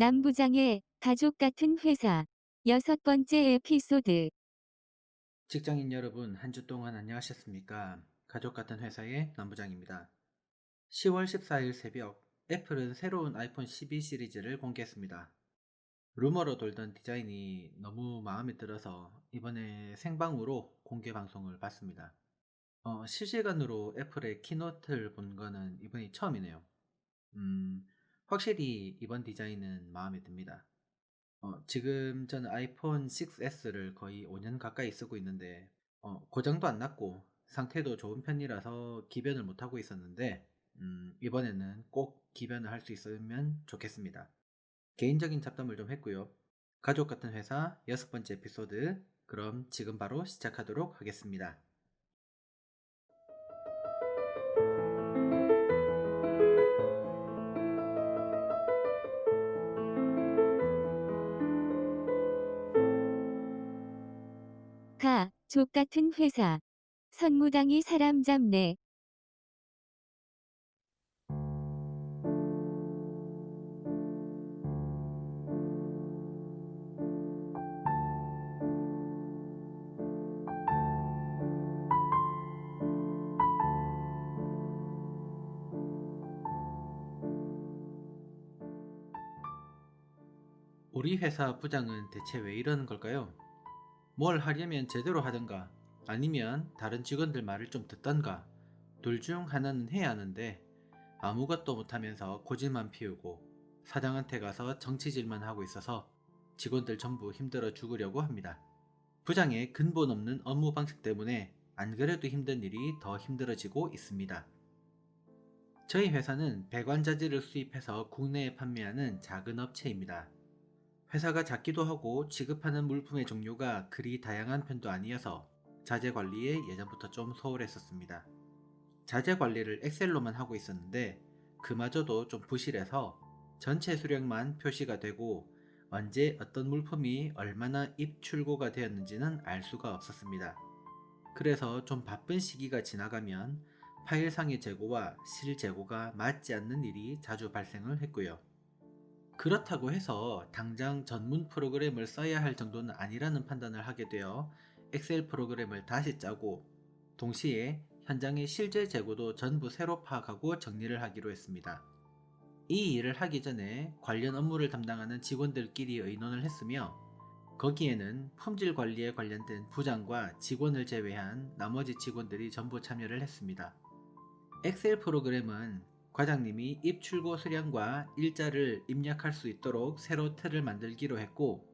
남부장의 가족 같은 회사 6번째 에피소드. 직장인 여러분, 한 주 동안 안녕하셨습니까? 가족 같은 회사의 남부장입니다. 10월 14일 새벽, 애플은 새로운 아이폰 12 시리즈를 공개했습니다. 루머로 돌던 디자인이 너무 마음에 들어서 이번에 생방으로 공개 방송을 봤습니다. 실시간으로 애플의 키노트를 본 거는 이번이 처음이네요. 확실히 이번 디자인은 마음에 듭니다. 지금 저는 아이폰 6S를 거의 5년 가까이 쓰고 있는데, 고장도 안 났고, 상태도 좋은 편이라서 기변을 못하고 있었는데, 이번에는 꼭 기변을 할 수 있으면 좋겠습니다. 개인적인 잡담을 좀 했고요. 가족 같은 회사 6번째 에피소드, 그럼 지금 바로 시작하도록 하겠습니다. 가족 같은 회사. 선무당이 사람 잡네. 우리 회사 부장은 대체 왜 이러는 걸까요? 뭘 하려면 제대로 하든가, 아니면 다른 직원들 말을 좀 듣던가, 둘 중 하나는 해야 하는데 아무것도 못하면서 고집만 피우고 사장한테 가서 정치질만 하고 있어서 직원들 전부 힘들어 죽으려고 합니다. 부장의 근본 없는 업무 방식 때문에 안 그래도 힘든 일이 더 힘들어지고 있습니다. 저희 회사는 배관자재를 수입해서 국내에 판매하는 작은 업체입니다. 회사가 작기도 하고 취급하는 물품의 종류가 그리 다양한 편도 아니어서 자재 관리에 예전부터 좀 소홀했었습니다. 자재 관리를 엑셀로만 하고 있었는데 그마저도 좀 부실해서 전체 수량만 표시가 되고 언제 어떤 물품이 얼마나 입출고가 되었는지는 알 수가 없었습니다. 그래서 좀 바쁜 시기가 지나가면 파일상의 재고와 실재고가 맞지 않는 일이 자주 발생을 했고요. 그렇다고 해서 당장 전문 프로그램을 써야 할 정도는 아니라는 판단을 하게 되어 엑셀 프로그램을 다시 짜고 동시에 현장의 실제 재고도 전부 새로 파악하고 정리를 하기로 했습니다. 이 일을 하기 전에 관련 업무를 담당하는 직원들끼리 의논을 했으며 거기에는 품질 관리에 관련된 부장과 직원을 제외한 나머지 직원들이 전부 참여를 했습니다. 엑셀 프로그램은 과장님이 입출고 수량과 일자를 입력할 수 있도록 새로 틀을 만들기로 했고,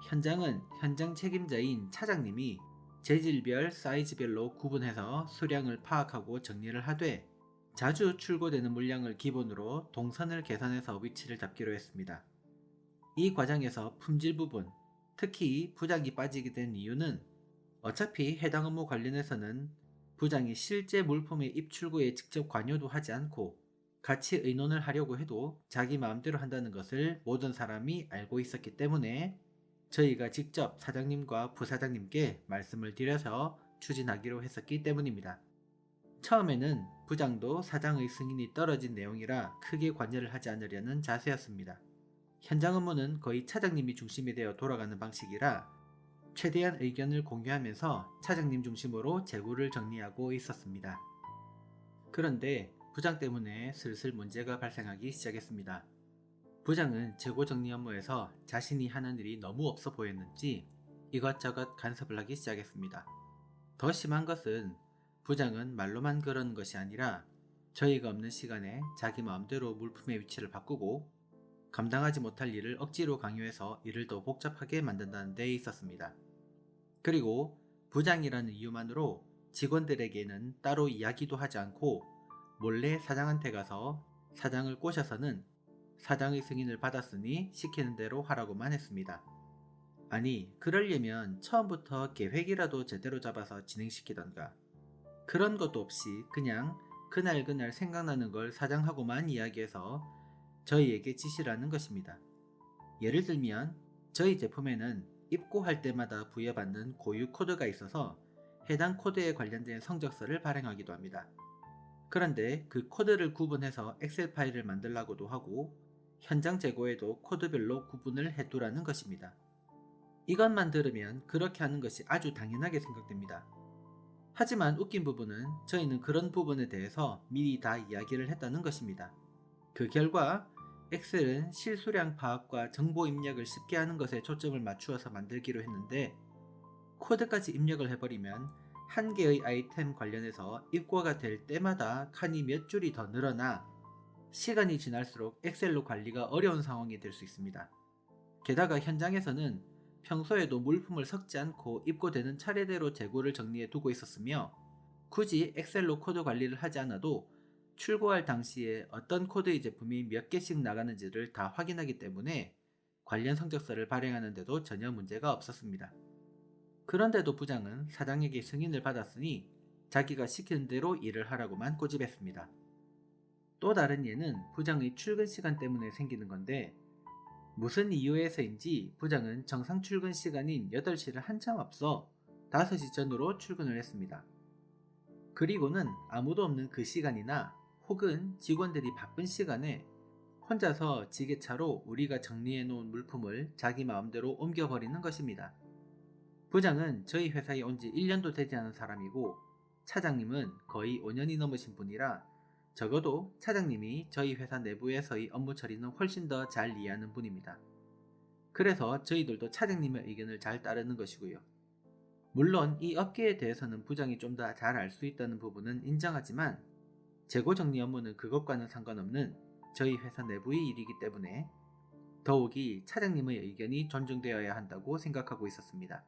현장은 현장 책임자인 차장님이 재질별 사이즈별로 구분해서 수량을 파악하고 정리를 하되 자주 출고되는 물량을 기본으로 동선을 계산해서 위치를 잡기로 했습니다. 이 과정에서 품질 부분, 특히 부장이 빠지게 된 이유는 어차피 해당 업무 관련해서는 부장이 실제 물품의 입출구에 직접 관여도 하지 않고 같이 의논을 하려고 해도 자기 마음대로 한다는 것을 모든 사람이 알고 있었기 때문에 저희가 직접 사장님과 부사장님께 말씀을 드려서 추진하기로 했었기 때문입니다. 처음에는 부장도 사장의 승인이 떨어진 내용이라 크게 관여를 하지 않으려는 자세였습니다. 현장 업무는 거의 차장님이 중심이 되어 돌아가는 방식이라 최대한 의견을 공유하면서 차장님 중심으로 재고를 정리하고 있었습니다. 그런데 부장 때문에 슬슬 문제가 발생하기 시작했습니다. 부장은 재고 정리 업무에서 자신이 하는 일이 너무 없어 보였는지 이것저것 간섭을 하기 시작했습니다. 더 심한 것은 부장은 말로만 그러는 것이 아니라 저희가 없는 시간에 자기 마음대로 물품의 위치를 바꾸고 감당하지 못할 일을 억지로 강요해서 일을 더 복잡하게 만든다는 데 있었습니다. 그리고 부장이라는 이유만으로 직원들에게는 따로 이야기도 하지 않고 몰래 사장한테 가서 사장을 꼬셔서는 사장의 승인을 받았으니 시키는 대로 하라고만 했습니다. 아니, 그러려면 처음부터 계획이라도 제대로 잡아서 진행시키던가. 그런 것도 없이 그냥 그날 생각나는 걸 사장하고만 이야기해서 저희에게 지시를 하는 것입니다. 예를 들면 저희 제품에는 입고할 때마다 부여받는 고유 코드가 있어서 해당 코드에 관련된 성적서를 발행하기도 합니다. 그런데 그 코드를 구분해서 엑셀 파일을 만들라고도 하고 현장 재고에도 코드별로 구분을 해두라는 것입니다. 이것만 들으면 그렇게 하는 것이 아주 당연하게 생각됩니다. 하지만 웃긴 부분은 저희는 그런 부분에 대해서 미리 다 이야기를 했다는 것입니다. 그 결과 엑셀은 실수량 파악과 정보 입력을 쉽게 하는 것에 초점을 맞추어서 만들기로 했는데, 코드까지 입력을 해버리면 한 개의 아이템 관련해서 입고가 될 때마다 칸이 몇 줄이 더 늘어나 시간이 지날수록 엑셀로 관리가 어려운 상황이 될 수 있습니다. 게다가 현장에서는 평소에도 물품을 섞지 않고 입고되는 차례대로 재고를 정리해 두고 있었으며, 굳이 엑셀로 코드 관리를 하지 않아도 출고할 당시에 어떤 코드의 제품이 몇 개씩 나가는지를 다 확인하기 때문에 관련 성적서를 발행하는 데도 전혀 문제가 없었습니다. 그런데도 부장은 사장에게 승인을 받았으니 자기가 시키는 대로 일을 하라고만 꼬집었습니다. 또 다른 예는 부장의 출근 시간 때문에 생기는 건데, 무슨 이유에서인지 부장은 정상 출근 시간인 8시를 한참 앞서 5시 전으로 출근을 했습니다. 그리고는 아무도 없는 그 시간이나 혹은 직원들이 바쁜 시간에 혼자서 지게차로 우리가 정리해 놓은 물품을 자기 마음대로 옮겨버리는 것입니다. 부장은 저희 회사에 온 지 1년도 되지 않은 사람이고, 차장님은 거의 5년이 넘으신 분이라 적어도 차장님이 저희 회사 내부에서의 업무 처리는 훨씬 더 잘 이해하는 분입니다. 그래서 저희들도 차장님의 의견을 잘 따르는 것이고요. 물론 이 업계에 대해서는 부장이 좀 더 잘 알 수 있다는 부분은 인정하지만, 재고 정리 업무는 그것과는 상관없는 저희 회사 내부의 일이기 때문에 더욱이 차장님의 의견이 존중되어야 한다고 생각하고 있었습니다.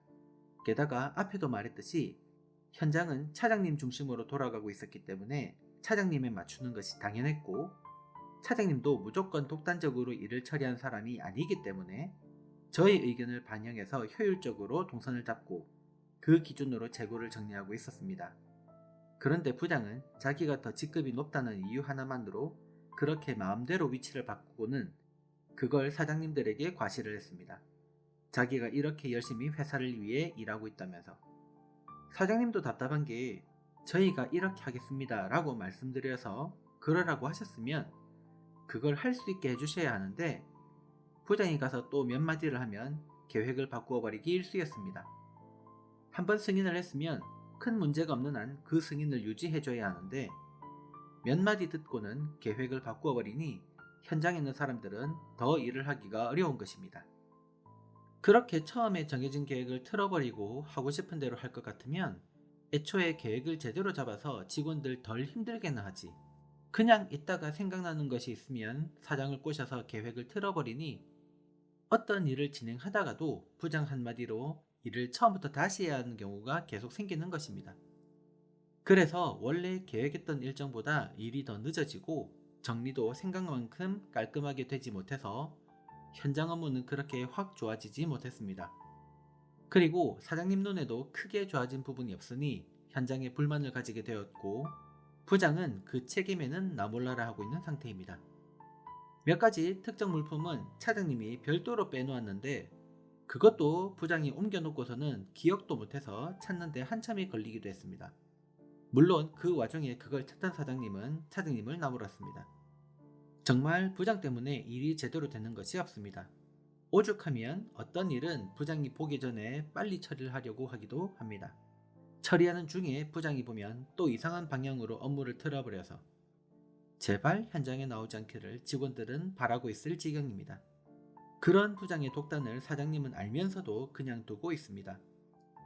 게다가 앞에도 말했듯이 현장은 차장님 중심으로 돌아가고 있었기 때문에 차장님에 맞추는 것이 당연했고, 차장님도 무조건 독단적으로 일을 처리한 사람이 아니기 때문에 저희 의견을 반영해서 효율적으로 동선을 잡고 그 기준으로 재고를 정리하고 있었습니다. 그런데 부장은 자기가 더 직급이 높다는 이유 하나만으로 그렇게 마음대로 위치를 바꾸고는 그걸 사장님들에게 과시를 했습니다. 자기가 이렇게 열심히 회사를 위해 일하고 있다면서. 사장님도 답답한 게, 저희가 이렇게 하겠습니다 라고 말씀드려서 그러라고 하셨으면 그걸 할 수 있게 해주셔야 하는데, 부장이 가서 또 몇 마디를 하면 계획을 바꾸어 버리기 일쑤였습니다. 한번 승인을 했으면 큰 문제가 없는 한 그 승인을 유지해줘야 하는데, 몇 마디 듣고는 계획을 바꾸어 버리니 현장에 있는 사람들은 더 일을 하기가 어려운 것입니다. 그렇게 처음에 정해진 계획을 틀어버리고 하고 싶은 대로 할 것 같으면 애초에 계획을 제대로 잡아서 직원들 덜 힘들게나 하지. 그냥 있다가 생각나는 것이 있으면 사장을 꼬셔서 계획을 틀어버리니 어떤 일을 진행하다가도 부장 한마디로 일을 처음부터 다시 해야 하는 경우가 계속 생기는 것입니다. 그래서 원래 계획했던 일정보다 일이 더 늦어지고 정리도 생각만큼 깔끔하게 되지 못해서 현장 업무는 그렇게 확 좋아지지 못했습니다. 그리고 사장님 눈에도 크게 좋아진 부분이 없으니 현장에 불만을 가지게 되었고, 부장은 그 책임에는 나 몰라라 하고 있는 상태입니다. 몇 가지 특정 물품은 차장님이 별도로 빼놓았는데 그것도 부장이 옮겨놓고서는 기억도 못해서 찾는데 한참이 걸리기도 했습니다. 물론 그 와중에 그걸 찾던 사장님은 차장님을 나무랐습니다. 정말 부장 때문에 일이 제대로 되는 것이 없습니다. 오죽하면 어떤 일은 부장이 보기 전에 빨리 처리를 하려고 하기도 합니다. 처리하는 중에 부장이 보면 또 이상한 방향으로 업무를 틀어버려서 제발 현장에 나오지 않기를 직원들은 바라고 있을 지경입니다. 그런 부장의 독단을 사장님은 알면서도 그냥 두고 있습니다.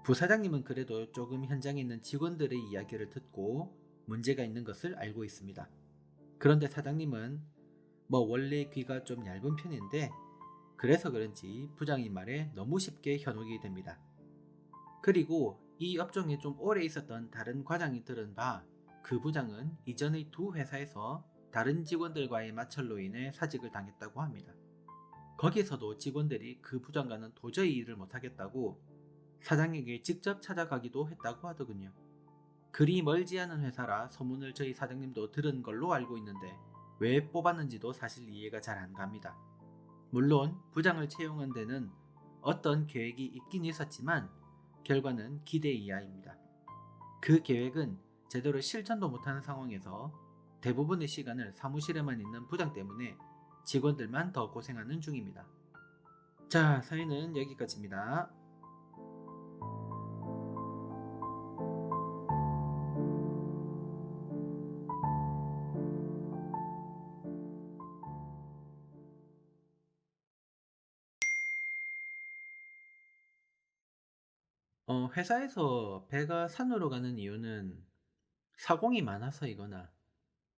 부사장님은 그래도 조금 현장에 있는 직원들의 이야기를 듣고 문제가 있는 것을 알고 있습니다. 그런데 사장님은 원래 귀가 좀 얇은 편인데 그래서 그런지 부장의 말에 너무 쉽게 현혹이 됩니다. 그리고 이 업종에 좀 오래 있었던 다른 과장이 들은 바, 그 부장은 이전의 두 회사에서 다른 직원들과의 마찰로 인해 사직을 당했다고 합니다. 거기서도 직원들이 그 부장과는 도저히 일을 못하겠다고 사장에게 직접 찾아가기도 했다고 하더군요. 그리 멀지 않은 회사라 소문을 저희 사장님도 들은 걸로 알고 있는데 왜 뽑았는지도 사실 이해가 잘 안 갑니다. 물론 부장을 채용한 데는 어떤 계획이 있긴 있었지만 결과는 기대 이하입니다. 그 계획은 제대로 실천도 못하는 상황에서 대부분의 시간을 사무실에만 있는 부장 때문에 직원들만 더 고생하는 중입니다. 자, 사연은 여기까지입니다. 회사에서 배가 산으로 가는 이유는 사공이 많아서이거나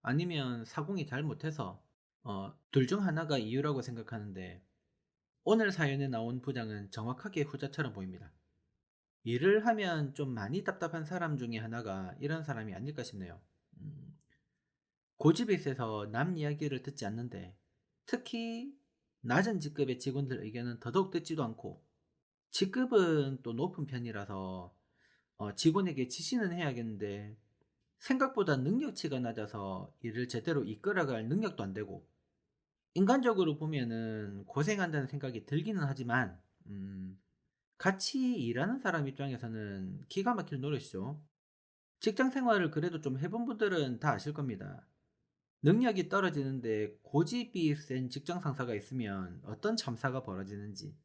아니면 사공이 잘못해서 둘 중 하나가 이유라고 생각하는데, 오늘 사연에 나온 부장은 정확하게 후자처럼 보입니다. 일을 하면 좀 많이 답답한 사람 중에 하나가 이런 사람이 아닐까 싶네요. 음, 고집이 세서 남 이야기를 듣지 않는데, 특히 낮은 직급의 직원들 의견은 더더욱 듣지도 않고, 직급은 또 높은 편이라서 직원에게 지시는 해야겠는데 생각보다 능력치가 낮아서 일을 제대로 이끌어갈 능력도 안 되고, 인간적으로 보면은 고생한다는 생각이 들기는 하지만 같이 일하는 사람 입장에서는 기가 막힐 노릇이죠. 직장 생활을 그래도 좀 해본 분들은 다 아실 겁니다. 능력이 떨어지는데 고집이 센 직장 상사가 있으면 어떤 참사가 벌어지는지.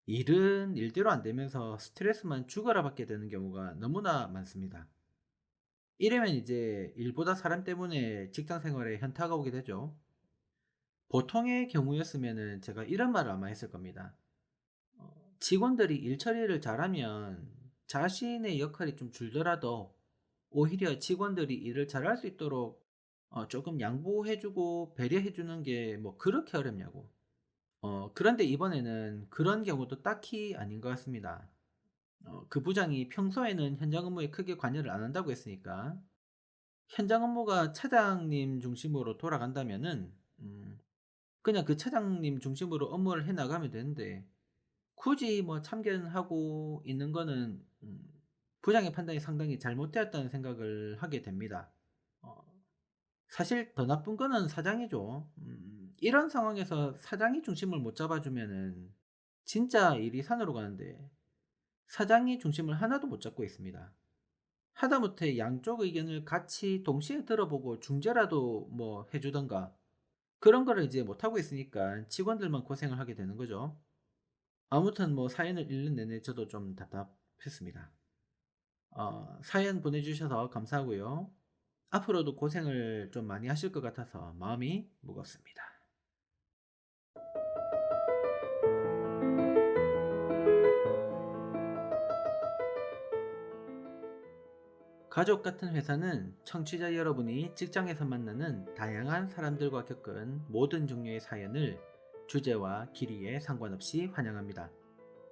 일은 일대로 안 되면서 스트레스만 죽어라 받게 되는 경우가 너무나 많습니다. 이러면 이제 일보다 사람 때문에 직장 생활에 현타가 오게 되죠. 보통의 경우였으면은 제가 이런 말을 아마 했을 겁니다. 직원들이 일 처리를 잘하면 자신의 역할이 좀 줄더라도 오히려 직원들이 일을 잘할 수 있도록 조금 양보해주고 배려해주는 게 뭐 그렇게 어렵냐고. 그런데 이번에는 그런 경우도 딱히 아닌 것 같습니다. 그 부장이 평소에는 현장 업무에 크게 관여를 안 한다고 했으니까 현장 업무가 차장님 중심으로 돌아간다면은 그냥 그 차장님 중심으로 업무를 해 나가면 되는데, 굳이 뭐 참견하고 있는 거는 부장의 판단이 상당히 잘못되었다는 생각을 하게 됩니다. 어 사실 더 나쁜 거는 사장이죠. 이런 상황에서 사장이 중심을 못 잡아주면은 진짜 일이 산으로 가는데, 사장이 중심을 하나도 못 잡고 있습니다. 하다못해 양쪽 의견을 같이 동시에 들어보고 중재라도 뭐 해주던가, 그런 거를 이제 못하고 있으니까 직원들만 고생을 하게 되는 거죠. 아무튼 뭐 사연을 읽는 내내 저도 좀 답답했습니다. 사연 보내주셔서 감사하고요. 앞으로도 고생을 좀 많이 하실 것 같아서 마음이 무겁습니다. 가족 같은 회사는 청취자 여러분이 직장에서 만나는 다양한 사람들과 겪은 모든 종류의 사연을 주제와 길이에 상관없이 환영합니다.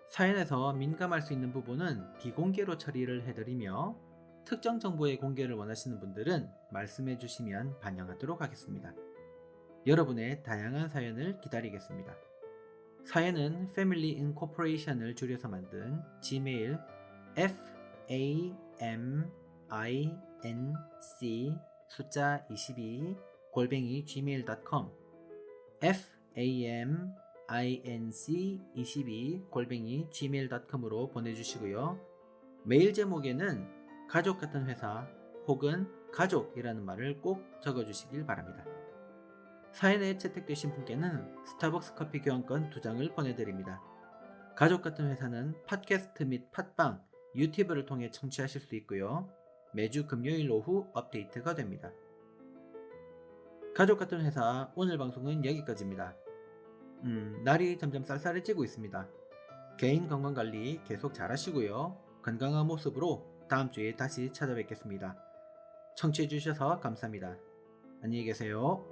사연에서 민감할 수 있는 부분은 비공개로 처리를 해드리며, 특정 정보의 공개를 원하시는 분들은 말씀해 주시면 반영하도록 하겠습니다. 여러분의 다양한 사연을 기다리겠습니다. 사연은 Family Incorporation을 줄여서 만든 Gmail FAMINC 숫자 22 골뱅이 gmail.com FAMINC22 골뱅이 gmail.com으로 보내주시고요. 메일 제목에는 가족 같은 회사 혹은 가족이라는 말을 꼭 적어주시길 바랍니다. 사연에 채택되신 분께는 스타벅스 커피 교환권 2장을 보내드립니다. 가족 같은 회사는 팟캐스트 및 팟빵, 유튜브를 통해 청취하실 수 있고요. 매주 금요일 오후 업데이트가 됩니다. 가족 같은 회사 오늘 방송은 여기까지입니다. 날이 점점 쌀쌀해지고 있습니다. 개인 건강관리 계속 잘 하시고요. 건강한 모습으로 다음 주에 다시 찾아뵙겠습니다. 청취해주셔서 감사합니다. 안녕히 계세요.